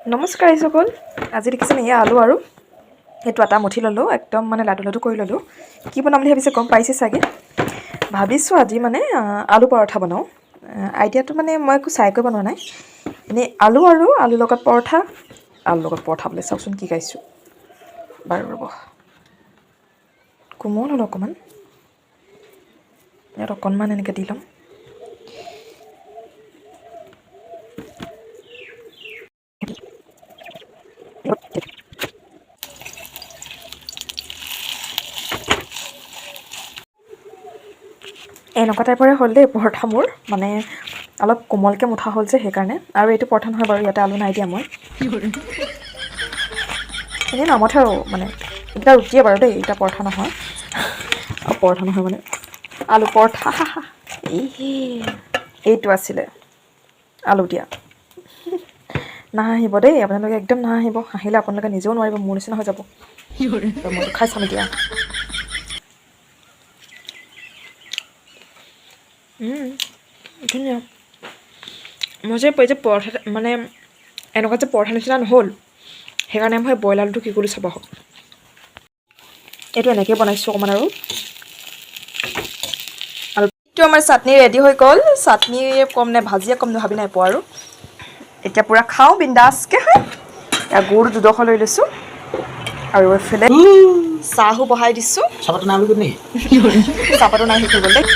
নমস্কাৰ সকল আজি দেখিছেনে এয়া আলু আৰু এইটো আটা মুঠি ল'লোঁ একদম মানে লাডু লাডু কৰি ল'লোঁ কি বনাম বুলি ভাবিছে গম পাইছে চাগে ভাবিছোঁ আজি মানে আলু পৰঠা বনাওঁ আইডিয়াটো মানে মই একো চাইকৈ বনোৱা নাই এনেই আলু আৰু আলুৰ লগত পৰঠা বোলে চাওকচোন কি খাইছোঁ বাৰু ৰ'ব কোমল হ'ল অকণমান ইয়াত অকণমান এনেকৈ দি ল'ম এনেকুৱা টাইপৰে হ'ল দেই পৰঠা মোৰ মানে অলপ কোমলকৈ মুঠা হ'ল যে সেইকাৰণে আৰু এইটো পৰঠা নহয় বাৰু ইয়াতে আলু নাই দিয়া মই এনেই নামতহে আৰু মানে এইকেইটা ৰুটিয়ে বাৰু দেই এইকেইটা পৰঠা নহয় মানে আলু পৰঠা এইটো আছিলে আলু দিয়া নাহাঁহিব দেই আপোনালোকে একদম নাহাঁহিব হাঁহিলে আপোনালোকে নিজেও নোৱাৰিব মোৰ নিচিনা হৈ যাব মইতো খাই চাম এতিয়া ধুনীয়া মই যে পৰঠা মানে এনেকুৱা যে পৰঠা নিচিনা নহ'ল সেইকাৰণে মই বইল আলুটো কি কৰি চাব হওক এইটো এনেকৈ বনাইছোঁ অকণমান আৰু এইটো আমাৰ চাটনি ৰেডি হৈ গ'ল চাটনি কম নে ভাজিয়ে কম ভাবি নাই পোৱা আৰু এতিয়া পূৰা খাওঁ বিন্দাছকৈ হয় এতিয়া গুড় দুডোখৰ লৈ লৈছোঁ আৰু এইফালে চাহো বহাই দিছোঁ চাহপাতো নাই বুলি চাহপাতো নাই শেষ হৈ গ'ল দেই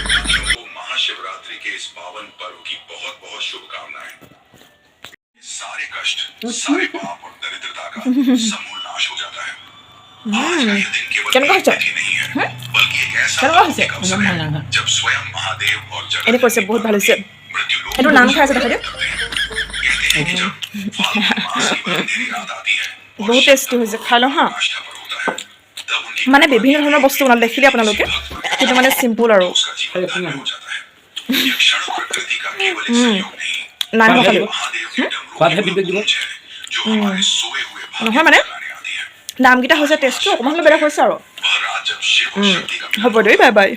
महाशिवरात्रि के इस पावन पर्व की बहुत बहुत शुभकामनाएं सारे कष्ट सारे पाप और दरिद्रता का समूल नाश हो जाता है आज का यह दिन केवल नहीं है बल्कि एक ऐसा अवसर है जब स्वयं महादेव और जगत बहुत ভালো হইছে এটো নাম খাইছে দেখা দিও বহুত টেস্টি হইছে খাই লো হা মানে বিভিন্ন ধৰণৰ বস্তু বনালে দেখিলে আপোনালোকে কিন্তু মানে সিম্পল আৰু নাই খালি নহয় মানে দামকেইটা হৈছে টেষ্টটো অকণমান বেলেগ হৈছে আৰু হ'ব দেই বাই বাই